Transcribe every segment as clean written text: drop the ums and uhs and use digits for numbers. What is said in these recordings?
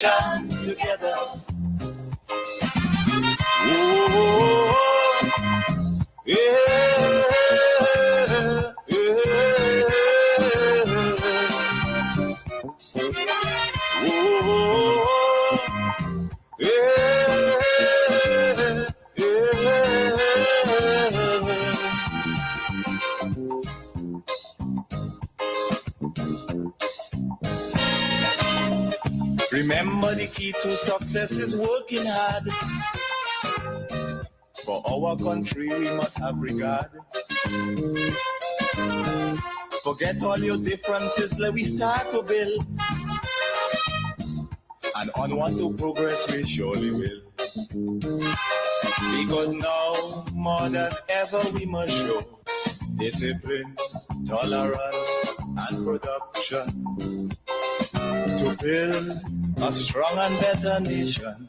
Together. Oh, yeah, Remember, the key to success is working hard. For our country, we must have regard. Forget all your differences, let we start to build. And onward to progress we surely will. Because now, more than ever, we must show discipline, tolerance, and production to build a strong and better nation.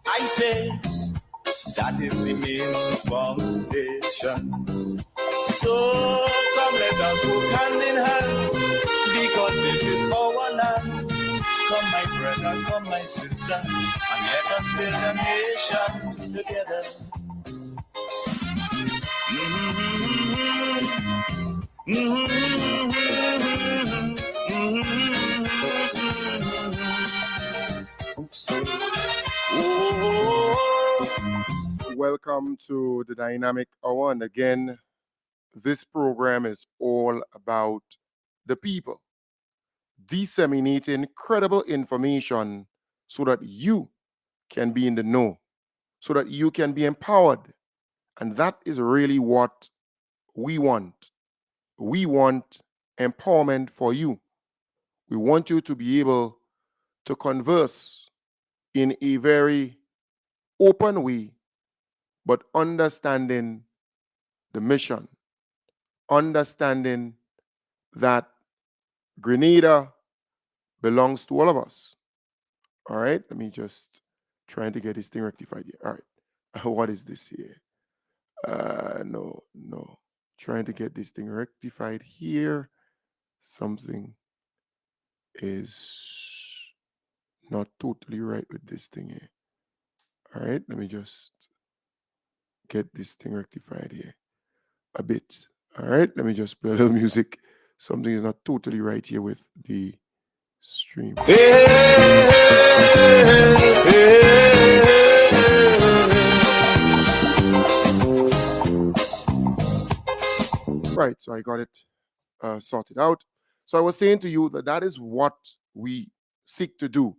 I say that is the main foundation. So come let us work hand in hand, because this is our land. Come my brother, come my sister, and let us build a nation together. Welcome to the Dynamic Hour, and again, this program is all about the people, disseminating credible information so that you can be in the know, so that you can be empowered. And that is really what we want. We want empowerment for you. We want you to be able to converse in a very open way, but understanding the mission, understanding that Grenada belongs to all of us. All right, let me just trying to get this thing rectified here. All right, what is this here? No. Trying to get this thing rectified here. Something is not totally right with this thing here. All right, let me just get this thing rectified here a bit. All right, let me just play a little music. Something is not totally right here with the stream. Right, so I got it sorted out. So I was saying to you that is what we seek to do.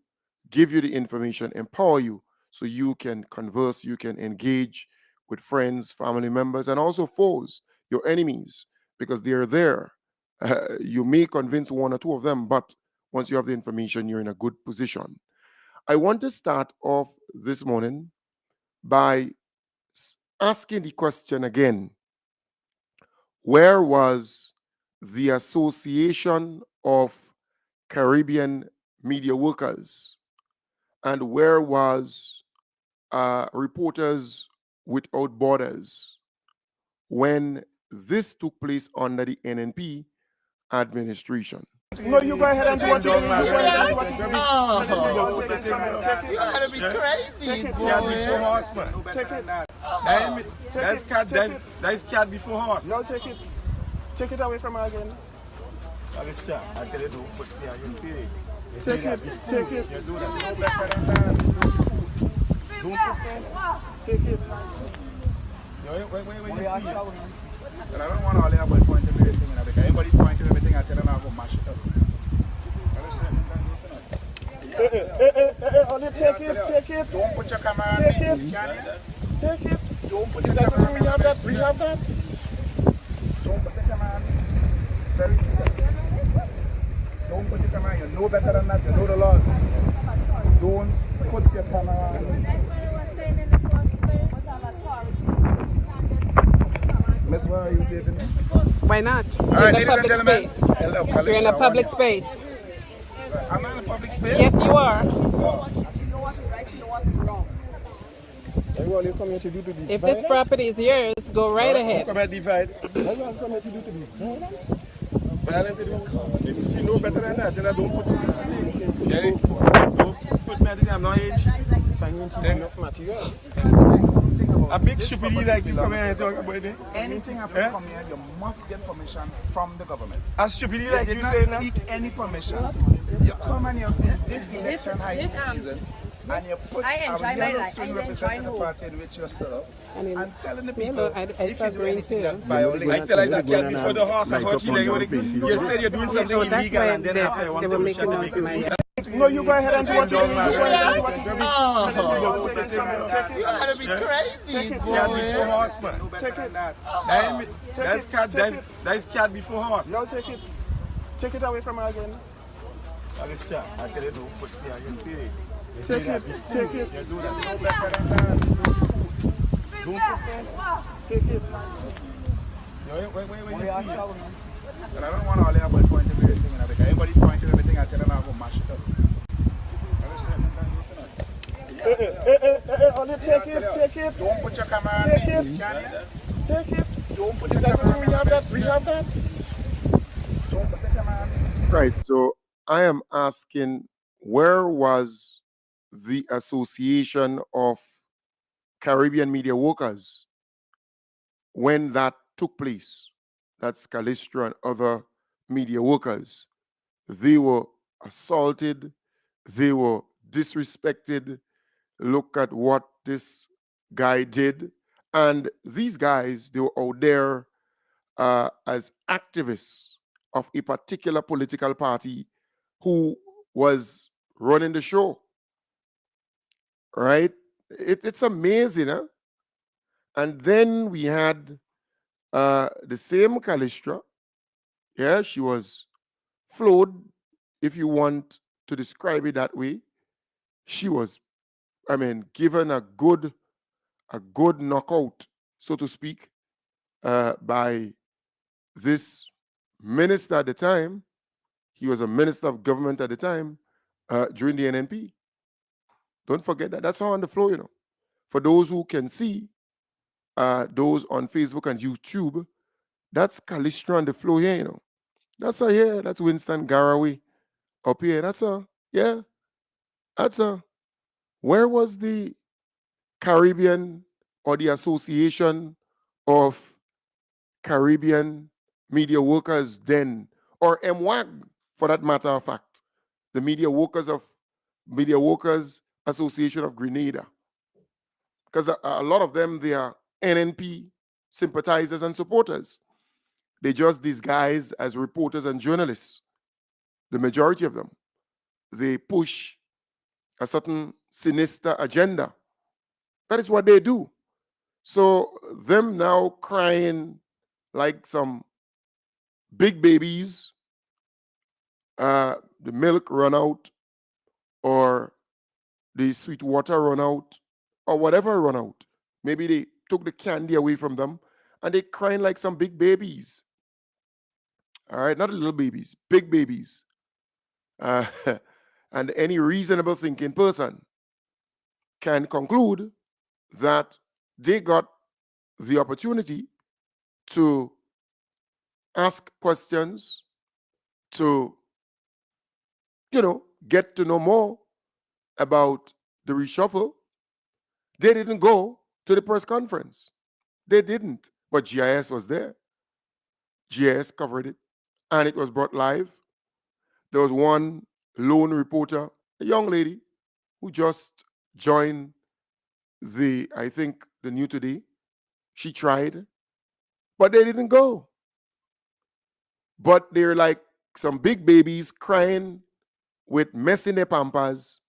Give you the information, empower you, so you can converse, you can engage with friends, family members, and also foes, your enemies, because they're there. You may convince one or two of them, but once you have the information, you're in a good position. I want to start off this morning by asking the question again. Where was the Association of Caribbean Media Workers? And where was Reporters Without Borders when this took place under the NNP administration? No, you go ahead and do what you do. You gotta be crazy, boy. Check it. That's cat before horse. No, take it. Take it away from her again. That is cat. I tell you, don't put me on your feet. Take it. Take it. You do that. No better than that. Don't put me. Take it. Wait, and I don't want all the about pointing everything, because everybody pointing everything, I tell them I go mash it up. Only take it. Don't put your camera on Take me. it. Take it. Don't put Is your that camera what on we have that? We have that? Don't put the camera on me. Very clear. Don't put your camera on. You know better than that. You know the laws. Don't put your camera on me. Miss, where are you taping me? Why not? All right, ladies and Public gentlemen. space. Hello, You're in a public space. I'm not in a public space. Yes, you are. What you come here to do to this? If this property is yours, go right ahead. Come and divide. What you come here to do to this? Violent, if you know better than that, then I don't put it. Get it? Don't no age. Enough material. A big stupidity like you come here and talk about it. Anything after you come here, you must get permission from the government. A stupidity You like did you not say now. seek any permission. You come and you're in this election high season, and you put I a enjoy my yellow life. string I representing enjoy the home. party in which you're still up, And and telling the you people know, I if you start do going anything too. that I violates feel like that cat before the horse. I thought you said you're doing something So that's illegal why and then after they were making to us make it mad. legal. No, you go ahead and do what you do. You gotta be crazy, Cat boy. before horse, man. Check it. That's cat before horse. No, take it. Take it away from her again. That is cat. I tell you, don't put me on your feet. Take it. Take it. You do that. No better than that. Don't put that. Take it. Wait. And I don't want all the about point of everything, because everybody point to everything, I tell them I'm going to mash it up. Only take it. Take it. Don't put your camera on Take me. it. You can't. Take it. Don't put Is your that camera what on we me. have that? We have that. Don't put the camera on me. Right. So I am asking, where was the Association of Caribbean Media Workers when that took place? That's Calistro and other media workers. They were assaulted, they were disrespected. Look at what this guy did. And these guys, they were out there as activists of a particular political party who was running the show. Right? It's amazing, huh? And then we had the same Calistra. Yeah, she was flowed, if you want to describe it that way. She was, given a good knockout, so to speak, by this minister at the time. He was a minister of government at the time during the NNP. Don't forget that. That's how on the floor, you know. For those who can see, those on Facebook and YouTube, that's Calistra on the floor here, you know. That's her here. That's Winston Garraway up here. That's her. Yeah. That's her. Where was the Caribbean or the Association of Caribbean Media Workers then? Or MWAG, for that matter of fact. The Media Workers Association of Grenada. Because a lot of them, they are NNP sympathizers and supporters. They just disguise as reporters and journalists. The majority of them. They push a certain sinister agenda. That is what they do. So them now crying like some big babies, the milk run out, or the sweet water run out, or whatever run out. Maybe they took the candy away from them and they crying like some big babies. All right, not little babies, big babies. And any reasonable thinking person can conclude that they got the opportunity to ask questions, to, get to know more about the reshuffle. They didn't go to the press conference. They didn't. But GIS was there. GIS covered it, and it was brought live. There was one lone reporter, a young lady, who just joined the New Today. She tried, but they didn't go. But they're like some big babies crying with mess in their pampers,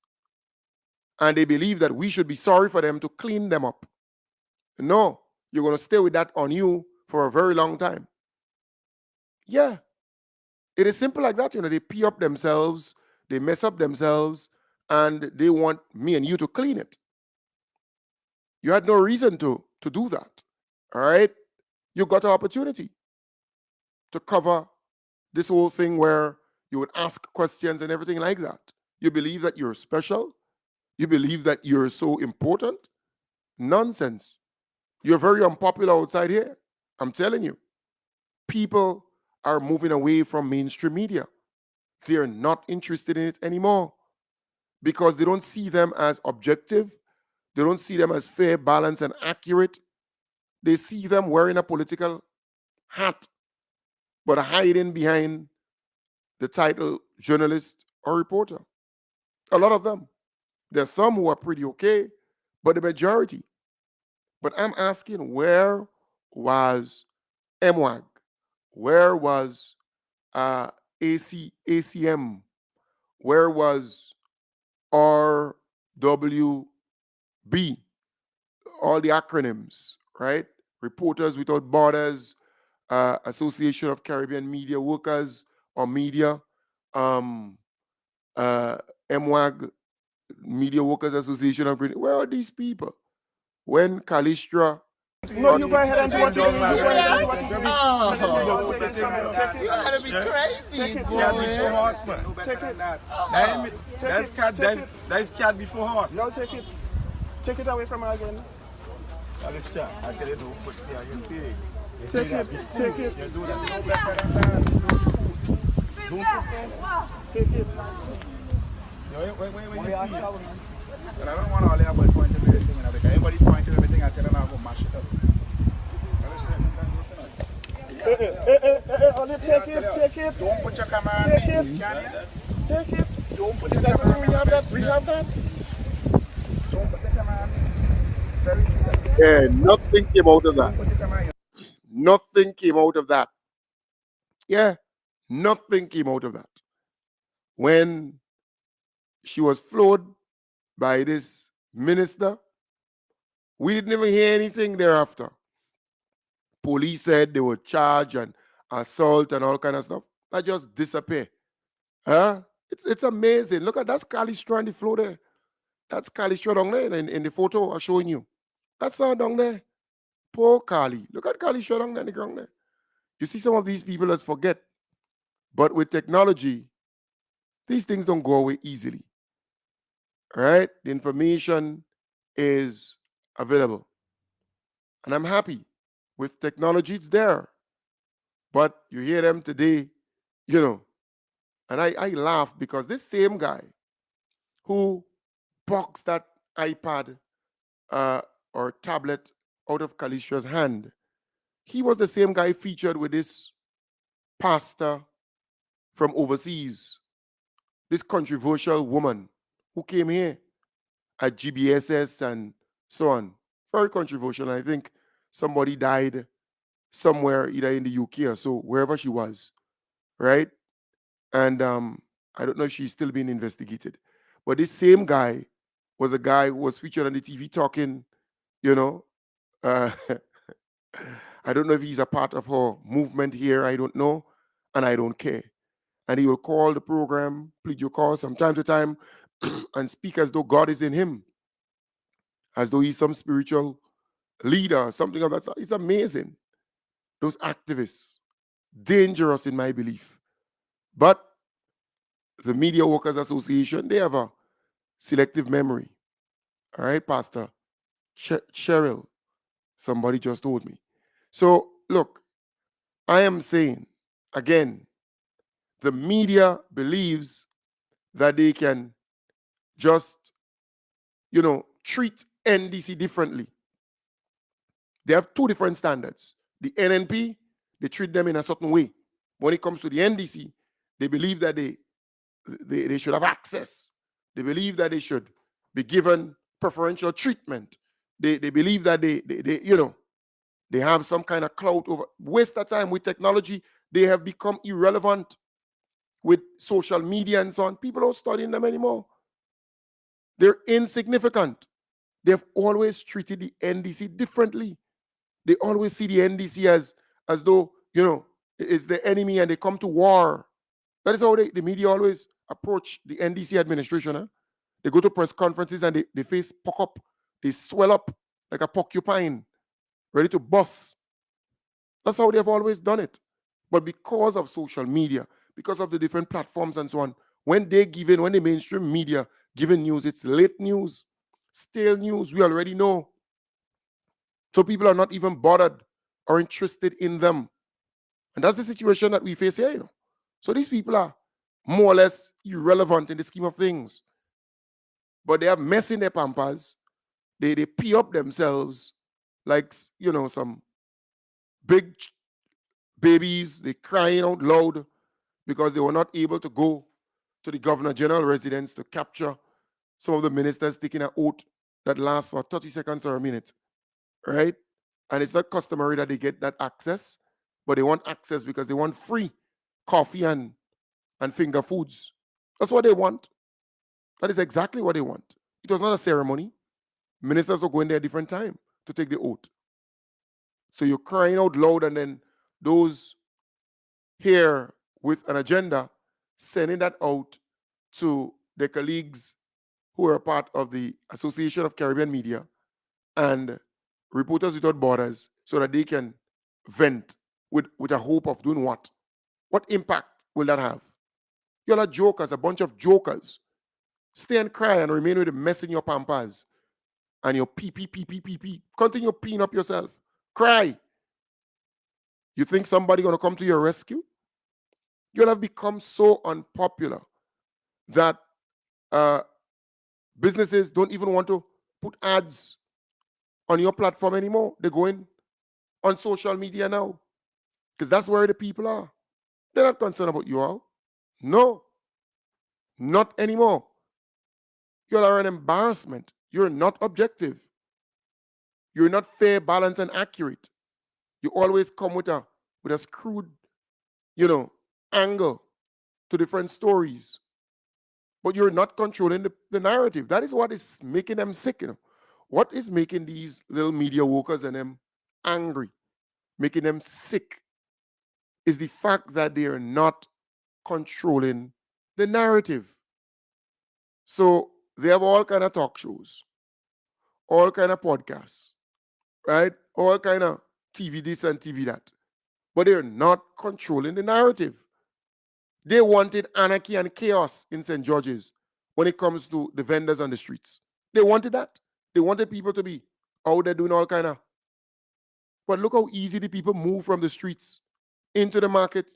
and they believe that we should be sorry for them to clean them up. No, you're going to stay with that on you for a very long time. Yeah. It is simple like that. They pee up themselves, they mess up themselves, and they want me and you to clean it. You had no reason to do that. All right? You got an opportunity to cover this whole thing where you would ask questions and everything like that. You believe that you're special? You believe that you're so important? Nonsense. You're very unpopular outside here. I'm telling you. People are moving away from mainstream media. They're not interested in it anymore because they don't see them as objective. They don't see them as fair, balanced, and accurate. They see them wearing a political hat, but hiding behind the title journalist or reporter. A lot of them. There's some who are pretty okay, but the majority. But I'm asking, where was MWAG? Where was ACM? Where was RWB? All the acronyms, right? Reporters Without Borders, Association of Caribbean Media Workers or Media, MWAG, Media Workers Association of Green. Where are these people? When Kalistra. No, you go ahead and do what you do. You go ahead and do what you do. You gotta be crazy, boy. Cat before horse, man. Take it. That's cat before horse. No, take it. Take it away from her again. Take it. Take it. You do that. No better than that. Don't take it. Wait. And I don't want all the about pointing everything, because everybody pointing everything, I tell them I'm going to mash it up. Take it. Don't put your camera on me. Take it. Don't put the camera on me. We have that. Don't put the camera on me. Very good. Yeah, nothing came out of that. Nothing came out of that. Yeah, nothing came out of that. When she was floored by this minister, we didn't even hear anything thereafter. Police said they would charge and assault and all kind of stuff. That just disappear. Huh? It's amazing. Look at that's Kalistra on the floor there. That's Kalistra down there in the photo I'm showing you. That's her down there. Poor Kali. Look at Kalistra down there on the ground there. You see some of these people as forget. But with technology, these things don't go away easily. Right? The information is available. And I'm happy. With technology, it's there. But you hear them today, and I laugh because this same guy who boxed that iPad or tablet out of Kalistra's hand, he was the same guy featured with this pastor from overseas, this controversial woman who came here at GBSS and so on. Very controversial. And I think somebody died somewhere, either in the UK or so, wherever she was, right? And I don't know if she's still being investigated. But this same guy was a guy who was featured on the TV talking, I don't know if he's a part of her movement here. I don't know. And I don't care. And he will call the program, plead your cause from time to time, and speak as though God is in him, as though he's some spiritual leader, something of that sort. It's amazing. Those activists, dangerous in my belief. But the Media Workers Association, they have a selective memory. All right, Pastor Cheryl, somebody just told me. So, look, I am saying, again, the media believes that they can just, treat NDC differently. They have two different standards. The NNP, they treat them in a certain way. When it comes to the NDC, they believe that they should have access. They believe that they should be given preferential treatment. They believe that they have some kind of clout over. Waste of time with technology. They have become irrelevant with social media and so on. People don't study them anymore. They're insignificant. They've always treated the NDC differently. They always see the NDC as though, it's the enemy and they come to war. That is how the media always approach the NDC administration. Huh? They go to press conferences and they face puck up. They swell up like a porcupine, ready to bust. That's how they've always done it. But because of social media, because of the different platforms and so on, when the mainstream media giving news, it's late news, stale news, we already know. So people are not even bothered or interested in them. And that's the situation that we face here, So these people are more or less irrelevant in the scheme of things. but they have mess in their pampas. They pee up themselves like, some big babies. They crying out loud because they were not able to go to the governor general residence to capture some of the ministers taking an oath that lasts for 30 seconds or a minute, right? And it's not customary that they get that access, but they want access because they want free coffee and finger foods. That's what they want. That is exactly what they want. It was not a ceremony. Ministers are going there at a different time to take the oath. So you're crying out loud, and then those here with an agenda sending that out to their colleagues who are a part of the Association of Caribbean Media and Reporters Without Borders so that they can vent with a hope of doing what? What impact will that have? You're not jokers, a bunch of jokers. Stay and cry and remain with the mess in your pampas and your pee. Continue peeing up yourself. Cry. You think somebody going to come to your rescue? You'll have become so unpopular that businesses don't even want to put ads on your platform anymore. They're going on social media now because that's where the people are. They're not concerned about you all. No, not anymore. You all are an embarrassment. You're not objective. You're not fair, balanced, and accurate. You always come with a screwed, angle to different stories. But you're not controlling the narrative. That is what is making them sick. What is making these little media workers and them angry, making them sick, is the fact that they are not controlling the narrative. So they have all kind of talk shows, all kind of podcasts, right? All kind of TV this and TV that. But they're not controlling the narrative. They wanted anarchy and chaos in St. George's when it comes to the vendors on the streets. They wanted that. They wanted people to be out there doing all kind of. But look how easy the people move from the streets into the market.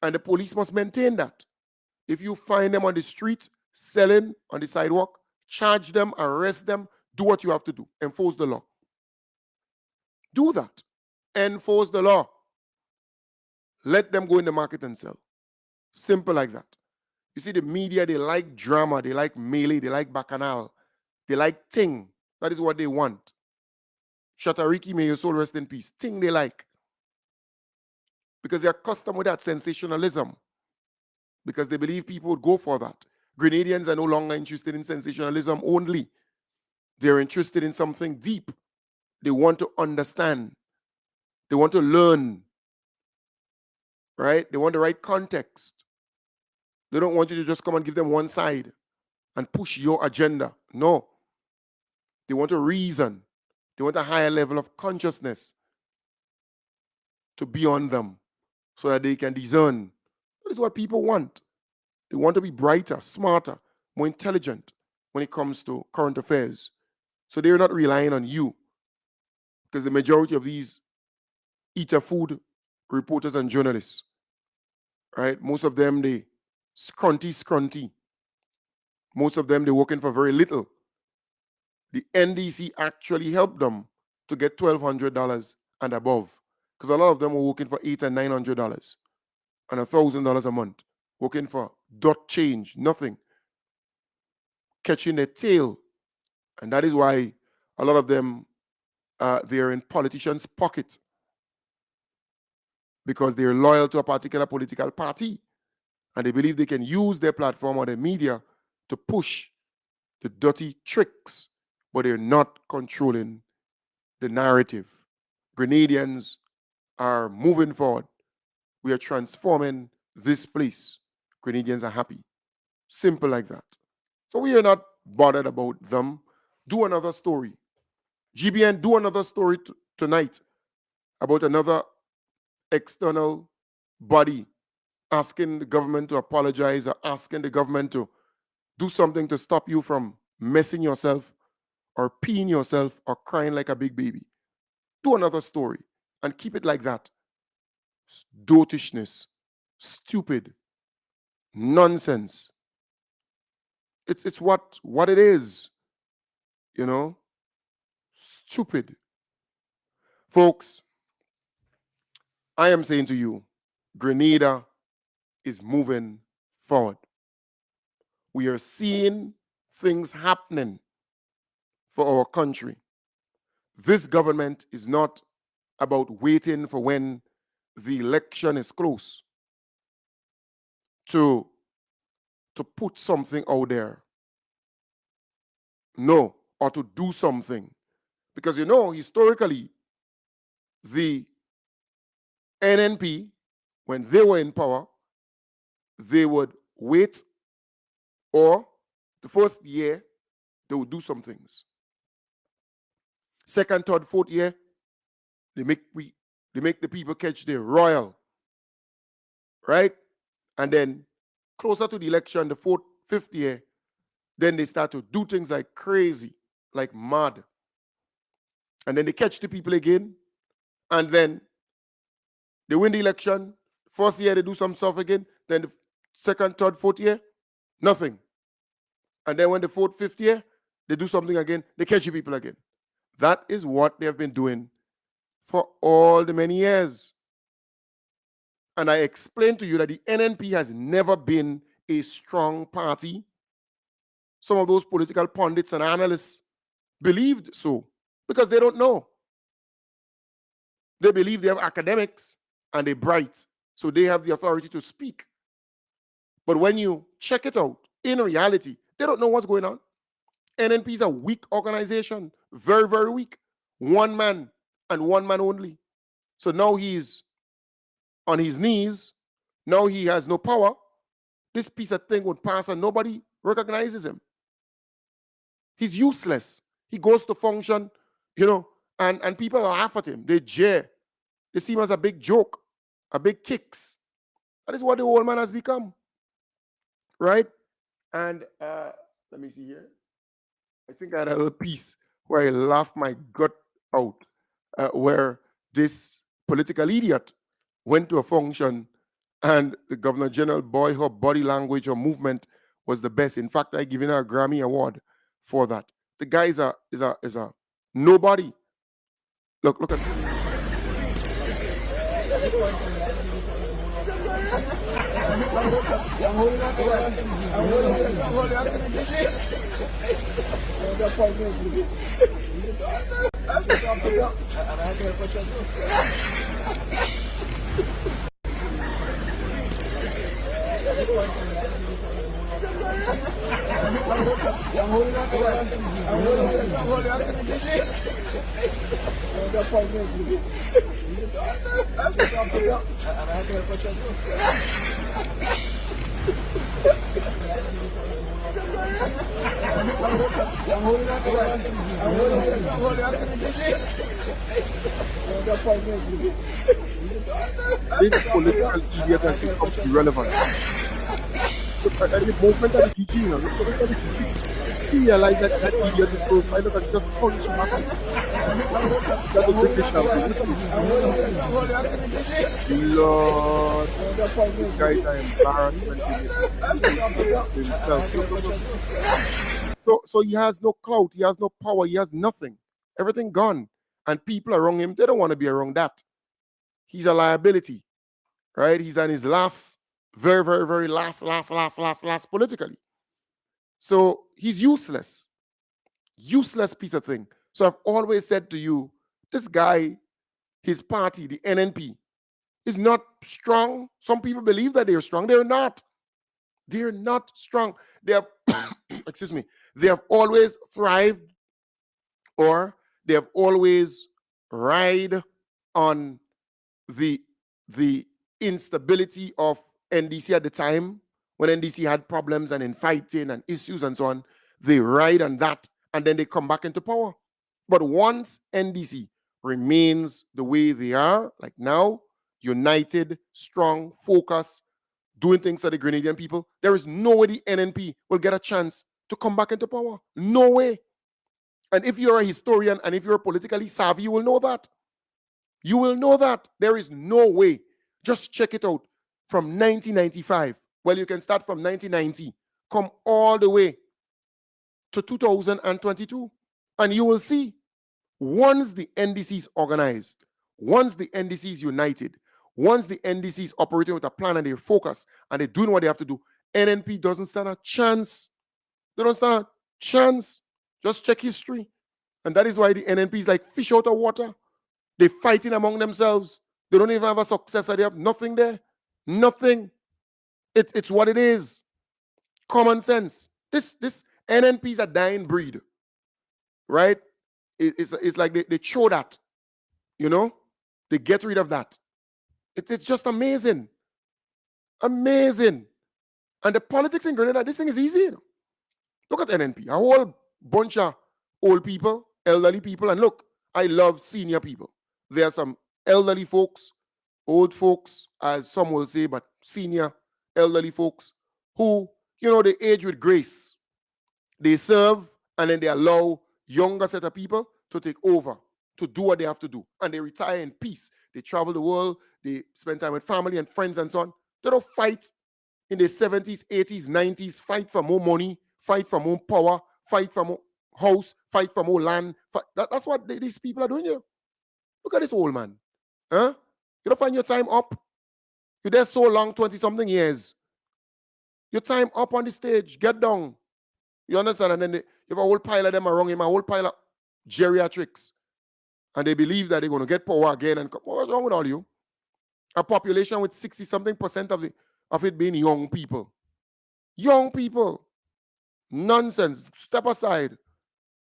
And the police must maintain that. If you find them on the street, selling on the sidewalk, charge them, arrest them, do what you have to do. Enforce the law. Do that. Enforce the law. Let them go in the market and sell. Simple like that. You see, the media, they like drama, they like melee, they like bacchanal, they like ting. That is what they want. Shatariki, may your soul rest in peace. Ting they like. Because they're accustomed with that sensationalism. Because they believe people would go for that. Grenadians are no longer interested in sensationalism only. They're interested in something deep. They want to understand. They want to learn. Right? They want the right context. They don't want you to just come and give them one side and push your agenda. No. They want to reason. They want a higher level of consciousness to be on them so that they can discern. That is what people want. They want to be brighter, smarter, more intelligent when it comes to current affairs. So they're not relying on you, because the majority of these eater food reporters and journalists, right? Most of them, they scrunty. Most of them, they're working for very little. The NDC actually helped them to get $1,200 and above, because a lot of them were working for $800 and $900 and $1,000 a month, working for dot change, nothing, catching their tail. And that is why a lot of them, they're in politicians' pocket, because they're loyal to a particular political party and they believe they can use their platform or their media to push the dirty tricks, but they're not controlling the narrative. Grenadians are moving forward. We are transforming this place. Grenadians are happy. Simple like that. So we are not bothered about them. Do another story. GBN, do another story tonight about another external body asking the government to apologize or asking the government to do something to stop you from messing yourself or peeing yourself or crying like a big baby. Do another story and keep it like that. Dotishness, stupid, nonsense. It's what it is, you know. Stupid. Folks, I am saying to you, Grenada is moving forward. We are seeing things happening for our country. This government is not about waiting for when the election is close to put something out there. No, or to do something. Because historically, the NNP, when they were in power, they would wait, or the first year, they would do some things. Second, third, fourth year, they make the people catch their royal, right? And then closer to the election, the fourth, fifth year, then they start to do things like crazy, like mad. And then they catch the people again, and then they win the election. First year, they do some stuff again. Then the second, third, fourth year, nothing. And then when the fourth, fifth year, they do something again, they catch the people again. That is what they have been doing for all the many years. And I explained to you that the NNP has never been a strong party. Some of those political pundits and analysts believed so because they don't know. They believe they have academics and they're bright, so they have the authority to speak. But when you check it out, in reality, they don't know what's going on. NNP is a weak organization, very, very weak. One man and one man only. So now he's on his knees. Now he has no power. This piece of thing would pass and nobody recognizes him. He's useless. He goes to function, and people laugh at him. They jeer. They see him as a big joke, a big kicks. That is what the old man has become. Right? And let me see here. I think I had a little piece where I laughed my gut out, where this political idiot went to a function and the Governor General, boy, her body language, her movement was the best. In fact, I given her a Grammy Award for that. The guy is a nobody. Look at this political idiot has become irrelevant. Look at the movement of the teaching. Look at the teaching. He realized that idiot is close by. Look at just punch him back. That the British have Lord, these guys are embarrassment to himself. So he has no clout, he has no power, he has nothing. Everything gone. And people around him, they don't want to be around that. He's a liability, right? He's on his last, very, very, very last politically. So he's useless. Useless piece of thing. So I've always said to you, this guy, his party, the NNP, is not strong. Some people believe that they're strong. They're not. They're not strong. They have, excuse me, they have always thrived, or they have always ride on the instability of NDC at the time, when NDC had problems and infighting and issues and so on. They ride on that and then they come back into power. But once NDC remains the way they are, like now, united, strong, focused, doing things for the Grenadian people, there is no way the NNP will get a chance to come back into power. No way. And if you're a historian and if you're politically savvy, you will know that. You will know that. There is no way. Just check it out. From 1995, well, you can start from 1990, come all the way to 2022. And you will see, once the NDC is organized, once the NDC is united, once the NDC is operating with a plan and they're focused and they're doing what they have to do, NNP doesn't stand a chance. They don't stand a chance. Just check history. And that is why the NNP is like fish out of water. They're fighting among themselves. They don't even have a successor. They have nothing there. Nothing. It's what it is. Common sense. This NNP is a dying breed. Right? It's like they show that. You know? They get rid of that. It's just amazing. Amazing. And the politics in Grenada, this thing is easy. You know? Look at NNP. A whole bunch of old people, elderly people. And look, I love senior people. There are some elderly folks, old folks, as some will say, but senior elderly folks who, they age with grace. They serve and then they allow younger set of people to take over, to do what they have to do. And they retire in peace. They travel the world. They spend time with family and friends and so on. They don't fight in their 70s, 80s, 90s, fight for more money, fight for more power, fight for more house, fight for more land. That's what these people are doing here. Look at this old man. Huh? You don't find your time up. You're there so long, 20-something years. Your time up on the stage. Get down. You understand? And then you have a whole pile of them around him, a whole pile of geriatrics. And they believe that they're going to get power again. And what's wrong with all you? A population with 60-something% of it being young people. Young people. Nonsense. Step aside.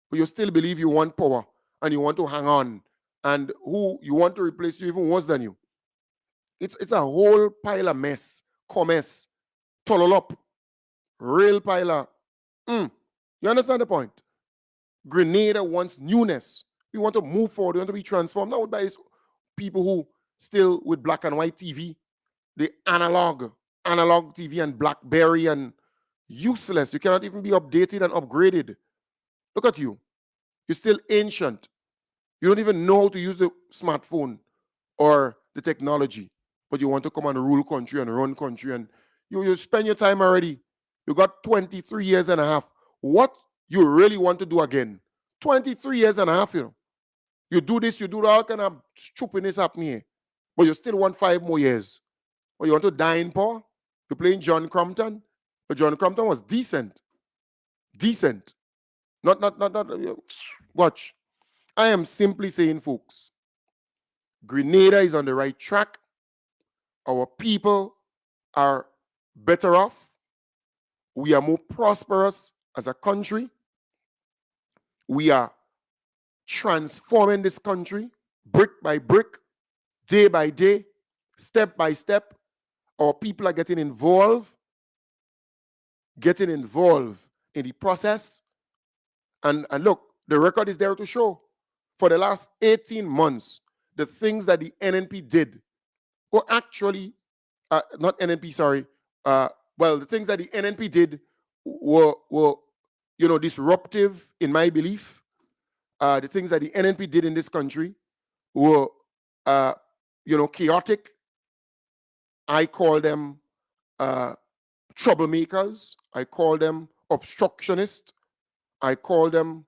But you still believe you want power and you want to hang on. And who you want to replace you even worse than you. It's a whole pile of mess. Commerce. Tololop. Real pile of. You understand the point? Grenada wants newness. We want to move forward. We want to be transformed. Not by these people who still with black and white TV. The analog TV and BlackBerry and useless. You cannot even be updated and upgraded. Look at you. You're still ancient. You don't even know how to use the smartphone or the technology, but you want to come and rule country and run country, and you spend your time already. You got 23 years and a half. What you really want to do again? 23 years and a half, You do this, you do all kind of stupidness happening here, but you still want 5 more years. Or you want to die in power? You're playing John Crompton, but John Crompton was decent. Decent. Not, watch. I am simply saying, folks, Grenada is on the right track. Our people are better off. We are more prosperous as a country. We are transforming this country brick by brick, day by day, step by step. Our people are getting involved in the process. And look, the record is there to show. For the last 18 months, the things that the NNP did were actually, not NNP, sorry. The things that the NNP did were disruptive in my belief. The things that the NNP did in this country were, chaotic. I call them troublemakers. I call them obstructionists. I call them,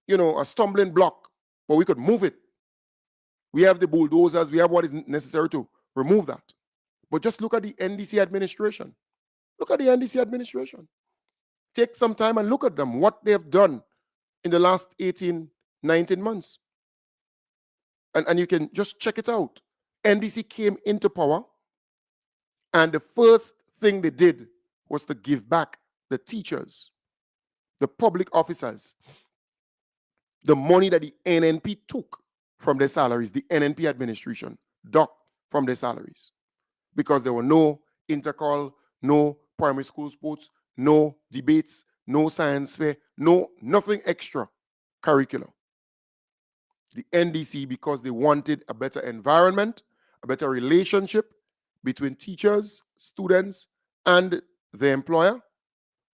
a stumbling block. But we could move it. We have the bulldozers. We have what is necessary to remove that. But just look at the NDC administration. Look at the NDC administration. Take some time and look at them, what they have done in the last 18, 19 months. And you can just check it out. NDC came into power, and the first thing they did was to give back the teachers, the public officers, the money that the NNP took from their salaries, the NNP administration docked from their salaries, because there were no intercall, no primary school sports, no debates, no science fair, nothing extra curriculum. The NDC, because they wanted a better environment, a better relationship between teachers, students, and the employer,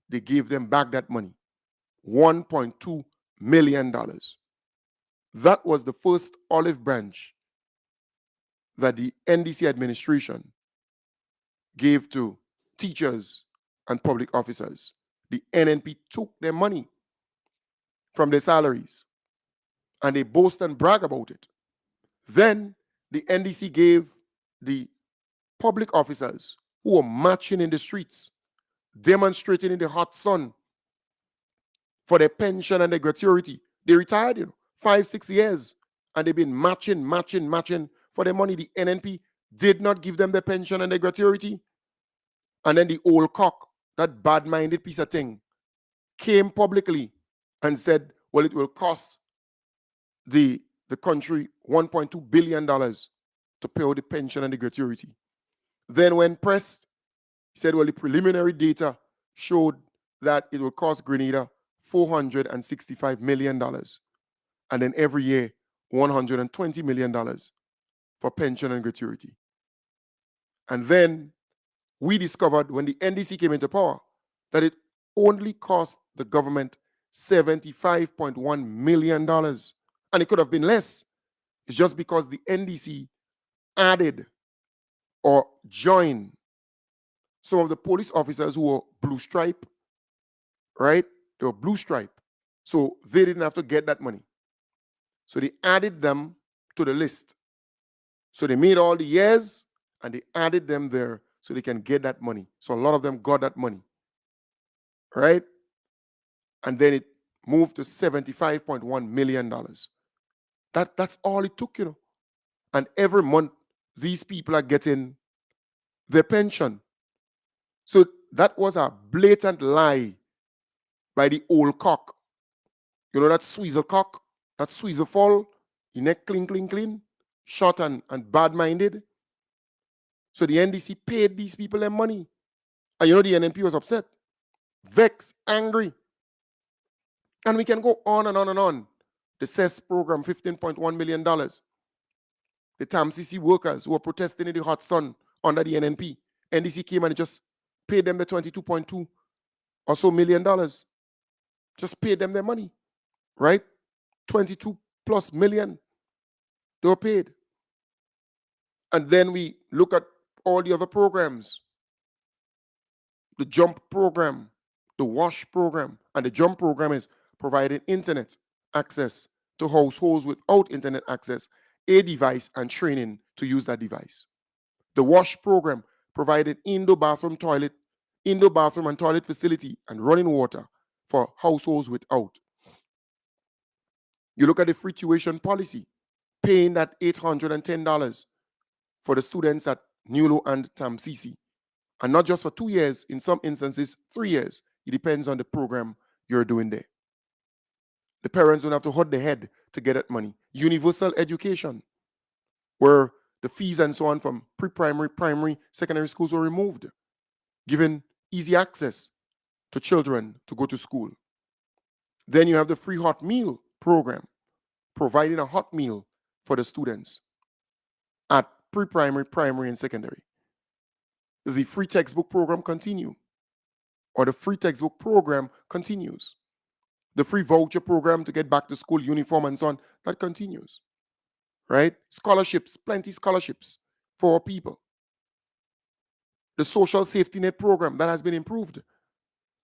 they gave them back that money, $1.2 million. That was the first olive branch that the NDC administration gave to teachers and public officers. The NNP took their money from their salaries. And they boast and brag about it. Then the NDC gave the public officers who were marching in the streets, demonstrating in the hot sun for their pension and their gratuity. They retired, 5, 6 years, and they've been marching for their money. The NNP did not give them their pension and their gratuity. And then the old cock, that bad-minded piece of thing, came publicly and said, well, it will cost the country $1.2 billion to pay out the pension and the gratuity. Then when pressed, he said, well, the preliminary data showed that it will cost Grenada $465 million. And then every year, $120 million for pension and gratuity. And then we discovered when the NDC came into power that it only cost the government $75.1 million. And it could have been less. It's just because the NDC added or joined some of the police officers who were blue stripe, right? They were blue stripe. So they didn't have to get that money. So they added them to the list. So they made all the years and they added them there so they can get that money. So a lot of them got that money, right? And then it moved to $75.1 million. That's all it took, And every month, these people are getting their pension. So that was a blatant lie by the old cock. You know that sweezer cock, that sweezer fall, your neck clean, short and bad-minded. So the NDC paid these people their money. And the NNP was upset, vexed, angry. And we can go on and on and on. The CES program, $15.1 million. The TAMCC workers who were protesting in the hot sun under the NNP. NDC came and just paid them the $22.2 or so million. Just paid them their money, right? 22 plus million. They were paid. And then we look at all the other programs. The JUMP program, the WASH program, and the JUMP program is providing internet access to households without internet access, a device, and training to use that device. The WASH program provided indoor bathroom and toilet facility and running water for households without. You look at the free tuition policy, paying that $810 for the students at NULO and TAMCC. And not just for 2 years, in some instances, 3 years. It depends on the program you're doing there. The parents don't have to hold their head to get that money. Universal education, where the fees and so on from pre-primary, primary, secondary schools were removed, giving easy access to children to go to school. Then you have the free hot meal program, providing a hot meal for the students at pre-primary, primary, and secondary. The free textbook program continues. The free The free voucher program to get back to school uniform and so on, that continues, right? Scholarships, plenty scholarships for our people. The social safety net program, that has been improved.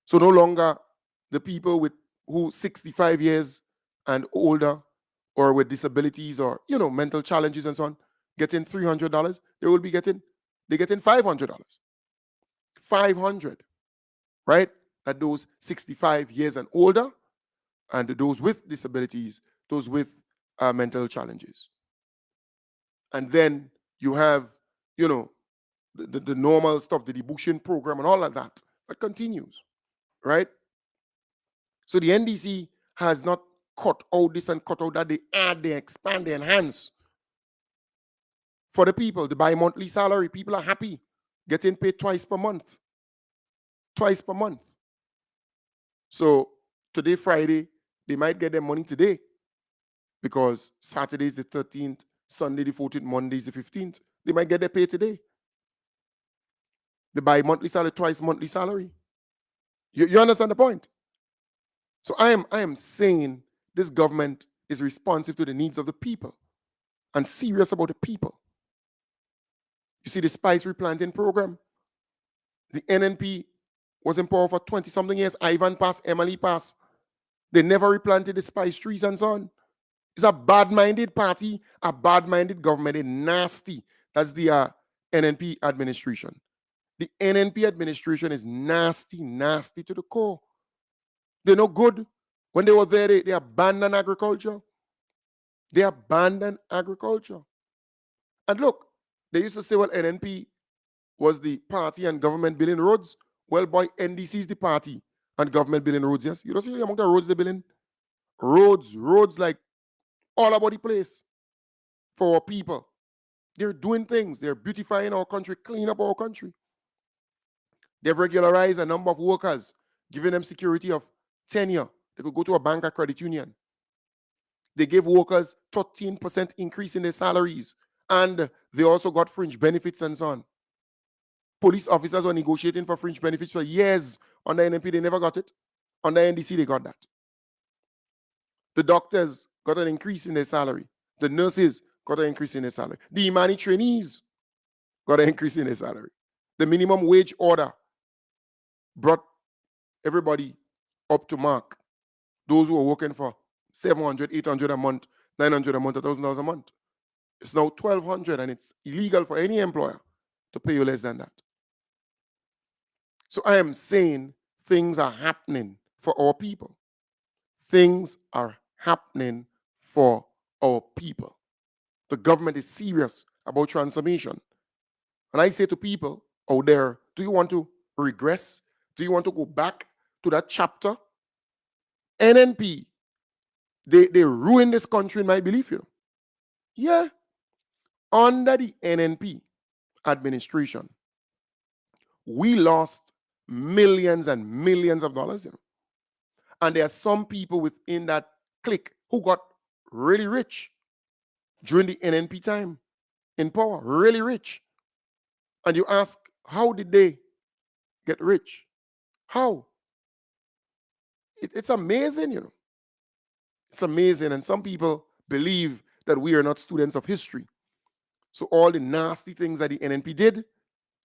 So no longer the people who 65 years and older or with disabilities or, mental challenges and so on, getting $300, they're getting $500. $500, right? That those 65 years and older and those with disabilities, those with mental challenges. And then you have, the normal stuff, the debushing program and all of that continues, right? So the NDC has not cut out this and cut out that. They add, they expand, they enhance. For the people, the bi-monthly salary, people are happy, getting paid twice per month. So today, Friday, they might get their money today because Saturday is the 13th, Sunday the 14th, Monday is the 15th. They might get their pay today. The bi-monthly salary, twice monthly salary. You understand the point? So I am saying this government is responsive to the needs of the people and serious about the people. You see the spice replanting program? The NNP was in power for 20-something years. Ivan passed, Emily passed. They never replanted the spice trees and so on. It's a bad-minded party, a bad-minded government, a nasty. That's the NNP administration. The NNP administration is nasty, nasty to the core. They're no good. When they were there, they abandoned agriculture. They abandoned agriculture. And look, they used to say, well, NNP was the party and government building roads. Well, boy, NDC is the party and government building roads, yes? You don't see the amount of roads they're building? Roads like all about the place for our people. They're doing things. They're beautifying our country, cleaning up our country. They've regularized a number of workers, giving them security of tenure. They could go to a bank or credit union. They gave workers 13% increase in their salaries. And they also got fringe benefits and so on. Police officers were negotiating for fringe benefits for years. Under NNP, they never got it. Under NDC, they got that. The doctors got an increase in their salary. The nurses got an increase in their salary. The Imani trainees got an increase in their salary. The minimum wage order brought everybody up to mark. Those who are working for 700, 800 a month, 900 a month, $1,000 a month. It's now 1,200 and it's illegal for any employer to pay you less than that. So I am saying things are happening for our people. Things are happening for our people. The government is serious about transformation. And I say to people out there, do you want to regress? Do you want to go back to that chapter? NNP, they ruined this country in my belief, you know. Yeah. Under the NNP administration, we lost millions and millions of dollars, you know. And there are some people within that clique who got really rich during the NNP time in power, really rich. And you ask, how did they get rich? How? It's amazing, you know. It's amazing. And some people believe that we are not students of history. So all the nasty things that the NNP did,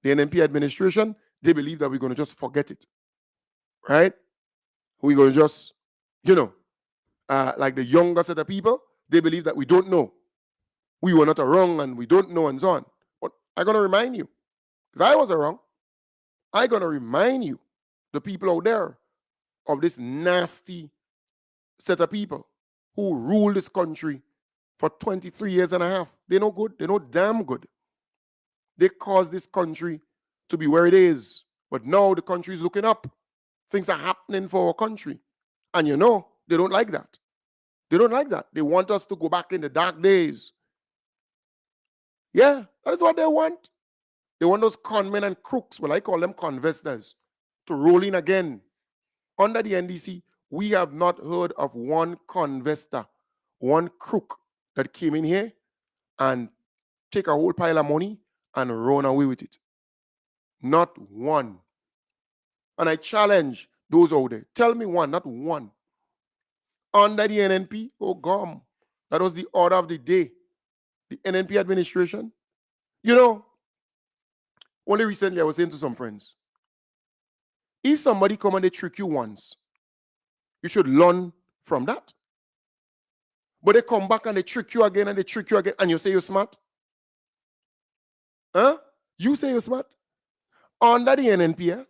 the NNP administration, they believe that we're going to just forget it. Right? We're going to just, you know, like the younger set of people, they believe that we don't know. We were not wrong and we don't know and so on. But I'm going to remind you, because I was wrong, I'm going to remind you, the people out there, of this nasty set of people who rule this country for 23 years and a half. They're no good. They're no damn good. They caused this country to be where it is. But now the country is looking up. Things are happening for our country. And you know, they don't like that. They don't like that. They want us to go back in the dark days. Yeah, that is what they want. They want those conmen and crooks, well, I call them convestors, to roll in again. Under the NDC, we have not heard of one convestor, one crook that came in here and take a whole pile of money and run away with it. Not one. And I challenge those out there. Tell me one, not one. Under the NNP, oh God, that was the order of the day. The NNP administration. You know, only recently I was saying to some friends, if somebody come and they trick you once, you should learn from that. But they come back and they trick you again and they trick you again and you say you're smart? Huh? You say you're smart? Under the NNP,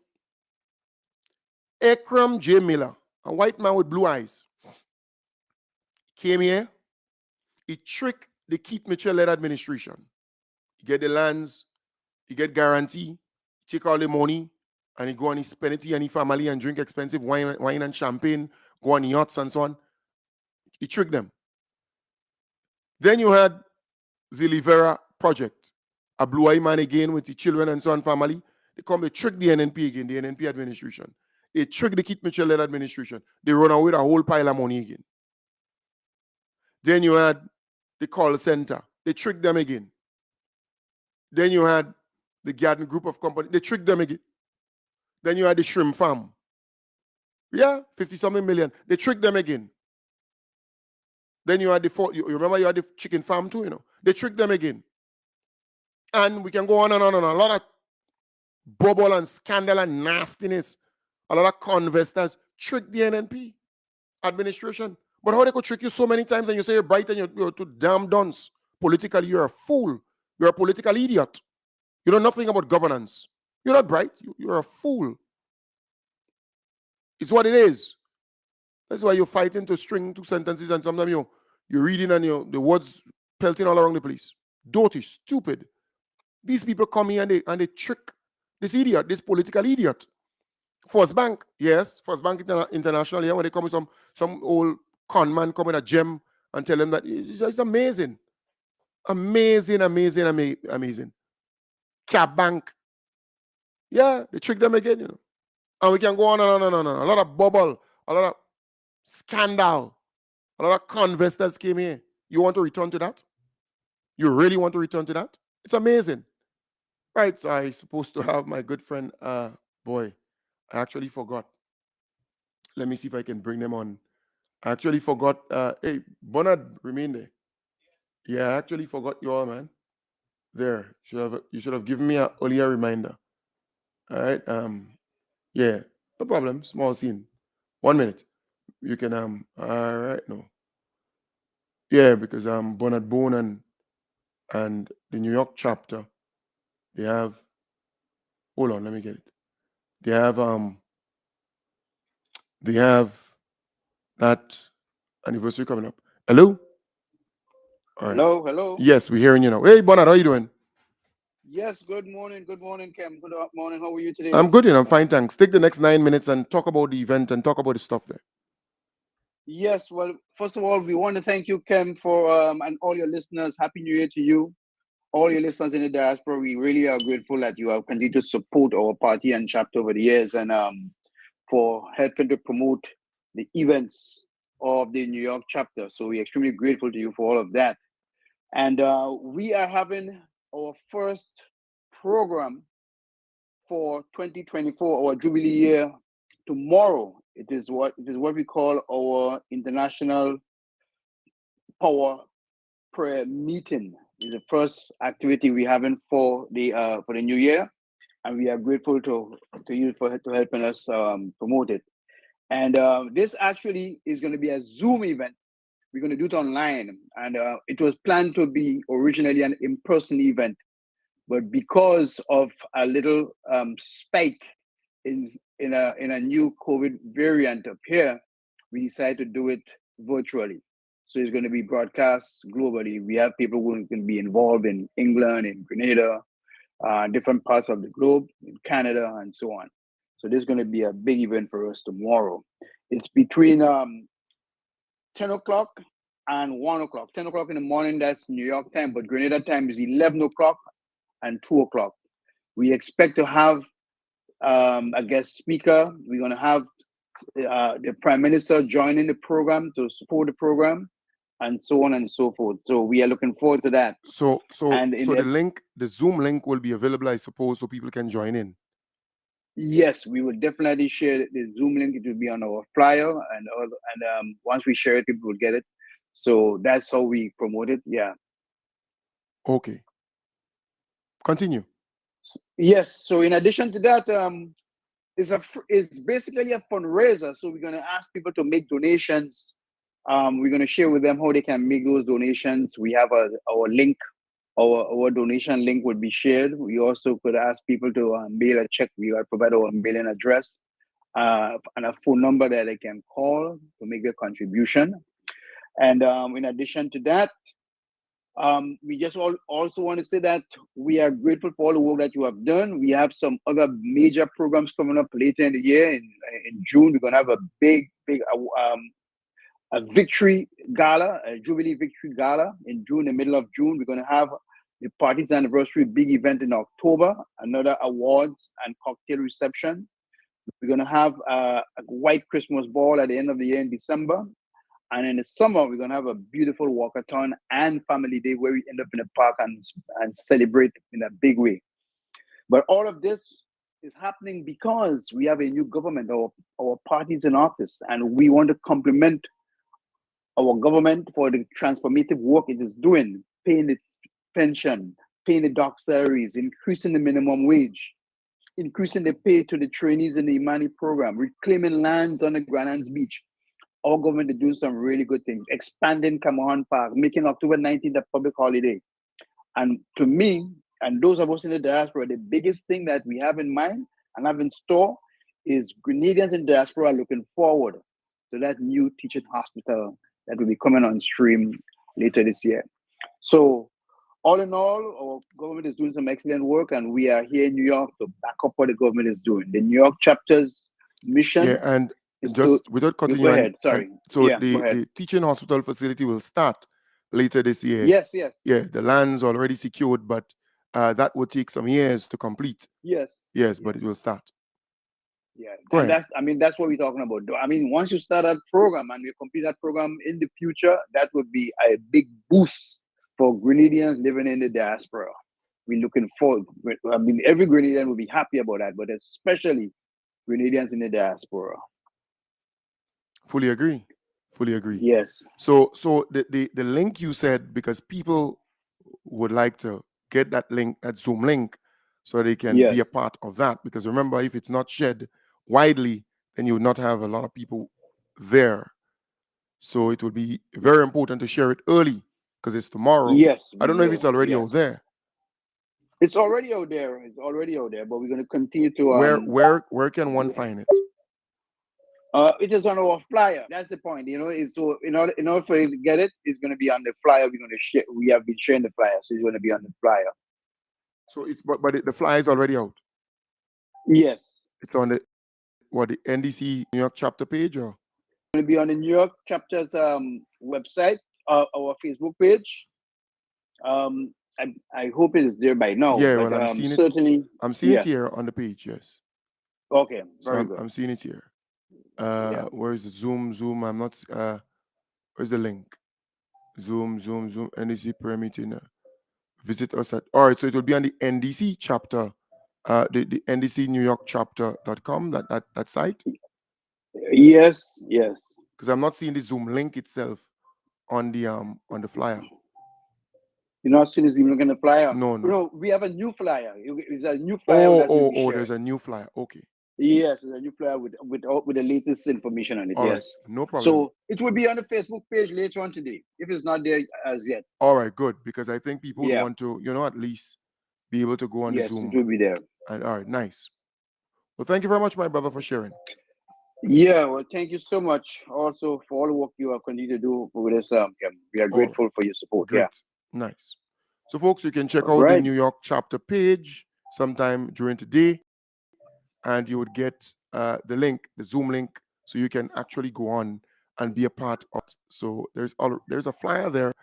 Ekram J. Miller, a white man with blue eyes, came here, he tricked the Keith Mitchell-led administration. He get the lands, he get guarantee, take all the money, and he go and he spend it and he family and drink expensive wine and champagne, go on yachts and so on. He tricked them. Then you had the Livera project, a blue-eye man again with the children and so on family. They come, they trick the NNP again, the NNP administration. They trick the Keith Mitchell-led administration. They run away with a whole pile of money again. Then you had the call center. They tricked them again. Then you had the garden group of companies. They tricked them again. Then you had the shrimp farm. Yeah, 50-something million. They tricked them again. Then you had you remember you had the chicken farm too, you know. They tricked them again. And we can go on and on and on. A lot of bubble and scandal and nastiness. A lot of convestors tricked the NNP. administration. But how they could trick you so many times and you say you're bright and you're too damn dunce. Politically, you're a fool. You're a political idiot. You know nothing about governance. You're not bright. You're a fool. It's what it is. That's why you're fighting to string two sentences and sometimes you're reading and the words pelting all around the place. Dotish, stupid. These people come here and they trick this idiot, this political idiot. First Bank, yes, First Bank International, yeah, when they come with some old con man come with a gem and tell them that it's amazing. Amazing. Cap Bank. Yeah, they trick them again, And we can go on and on and on. A lot of bubble, a lot of scandal, a lot of convestors came here. You want to return to that? You really want to return to that? It's amazing. Right, so I supposed to have my good friend, boy, I actually forgot. Let me see if I can bring them on. I actually forgot. Hey, Bernard, remain there. Yeah, I actually forgot you all, man. There, you should have given me an earlier reminder. All right. Yeah, no problem. Small scene. 1 minute. You can All right, no. Yeah, because Bernard Bone and the New York chapter, they have. Hold on, let me get it. They have that anniversary coming up. Hello. All right. Hello. Yes, we're hearing you now. Hey, Bernard, how you doing? Yes, good morning, Kem. Good morning. How are you today? I'm good, I'm fine, thanks. Take the next 9 minutes and talk about the event and talk about the stuff there. Yes, well, first of all, we want to thank you, Kem, for and all your listeners. Happy New Year to you, all your listeners in the diaspora. We really are grateful that you have continued to support our party and chapter over the years, and for helping to promote the events of the New York chapter. So we're extremely grateful to you for all of that. And we are having our first program for 2024, our Jubilee year, tomorrow. It is what we call our International Power Prayer Meeting. It's the first activity we're having for the new year, and we are grateful to you for helping us promote it. And this actually is going to be a Zoom event. We're going to do it online, and it was planned to be originally an in-person event, but because of a little spike in a new COVID variant up here, we decided to do it virtually. So it's going to be broadcast globally. We have people who can be involved in England, in Grenada, different parts of the globe, in Canada, and so on. So this is going to be a big event for us tomorrow. It's between 10 o'clock and 1 o'clock. 10 o'clock in the morning, that's New York time, but Grenada time is 11 o'clock and 2 o'clock. We expect to have a guest speaker. We're going to have the Prime Minister joining the program to support the program, and so on and so forth. So we are looking forward to that. So the Zoom link will be available, I suppose, so people can join in. Yes, we will definitely share the Zoom link. It will be on our flyer, and once we share it, people will get it. So that's how we promote it. Yeah. Okay. Continue. Yes. So in addition to that, it's basically a fundraiser. So we're going to ask people to make donations. We're going to share with them how they can make those donations. We have our link. Our donation link would be shared. We also could ask people to mail a check. We will provide our mailing address and a phone number that they can call to make their contribution. And in addition to that, we just also want to say that we are grateful for all the work that you have done. We have some other major programs coming up later in the year. In June, we're going to have a big a victory gala, a Jubilee victory gala in June, the middle of June. We're going to have the party's anniversary big event in October, another awards and cocktail reception. We're going to have a white Christmas ball at the end of the year in December. And in the summer, we're going to have a beautiful walkathon and family day where we end up in a park and celebrate in a big way. But all of this is happening because we have a new government. Our party's in office, and we want to compliment our government for the transformative work it is doing, paying the pension, paying the doc salaries, increasing the minimum wage, increasing the pay to the trainees in the Imani program, reclaiming lands on the Grand Anse Beach, our government is doing some really good things, expanding Cameron Park, making October 19th a public holiday. And to me, and those of us in the diaspora, the biggest thing that we have in mind and have in store is Grenadians in diaspora are looking forward to that new teaching hospital that will be coming on stream later this year. So, all in all, our government is doing some excellent work, and we are here in New York to back up what the government is doing. The New York chapter's mission Yeah, and is to just without you cutting go you, ahead. and Sorry. so Yeah, go ahead. the teaching hospital facility will start later this year. Yes, yes, Yeah, the land's already secured, but that will take some years to complete. yes, Yes, yes. but it will start. Yeah, Go and ahead. that's what we're talking about. I mean, once you start that program and we complete that program in the future, that would be a big boost for Grenadians living in the diaspora. We're looking forward. I mean, every Grenadian will be happy about that, but especially Grenadians in the diaspora. Fully agree. Fully agree. Yes, So the link you said, because people would like to get that link, that Zoom link, so they can yes, be a part of that. Because remember, if it's not shared widely, then you would not have a lot of people there. So it would be very important to share it early because it's tomorrow. yes, I we don't know if it's will. already out Yes, there. it's already out there. It's already out there, but we're going to continue to Where can one find it? it is on our flyer. That's the point. You know, it's so in order for you to get it, it's going to be on the flyer. We're going to share. We have been sharing the flyer, so it's going to be on the flyer. So it's the flyer is already out. Yes, It's on the NDC New York chapter page, or it's going to be on the New York chapter's website, our Facebook page. I hope it is there by now, yeah. but Well, I'm seeing it. certainly, I'm seeing it yes. here on the page. Yes. Okay, So very good. I'm seeing it here. Yeah. Where is the Zoom? I'm not. Where's the link? Zoom. NDC prayer meeting. Visit us at. All right. So it will be on the NDC chapter. The NDC New York chapter.com. That site. Yes, yes. Because I'm not seeing the Zoom link itself on the flyer. You know, as soon as you're going to flyer, No. you know, we have a new flyer. It's a new flyer that's going to be shared. There's a new flyer. Okay. Yes, it's a new flyer with the latest information on it. All right. Yes. No problem. So it will be on the Facebook page later on today, if it's not there as yet. All right, good. Because I think people would Yeah. want to, at least be able to go on the Yes, Zoom. it will be there. And all right, nice. Well, thank you very much, my brother, for sharing. Yeah, well, thank you so much also for all the work you are continuing to do with us. We are grateful for your support. Great. Yeah. Nice. So, folks, you can check All out the right. New York chapter page sometime during today, and you would get the link, the Zoom link, so you can actually go on and be a part of it. So there's a flyer there,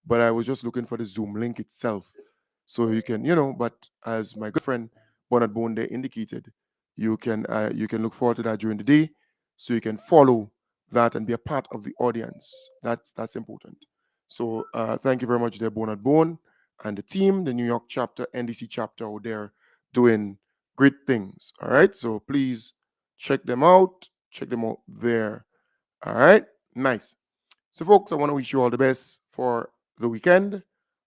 but I was just looking for the Zoom link itself. So you can, but as my good friend Bernard Bonde indicated, you can look forward to that during the day, so you can follow that and be a part of the audience. That's important. So thank you very much, there, Bernard Bone and the team, the New York chapter, NDC chapter out there doing great things. All right. So please check them out. Check them out there. All right. Nice. So, folks, I want to wish you all the best for the weekend.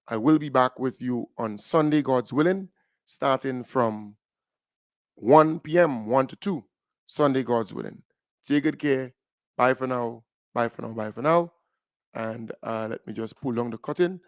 I will be back with you on Sunday, God's willing, starting from 1 p.m., 1 to 2, Sunday, God's willing. Take good care. Bye for now. Bye for now. Bye for now. And let me just pull down the curtain.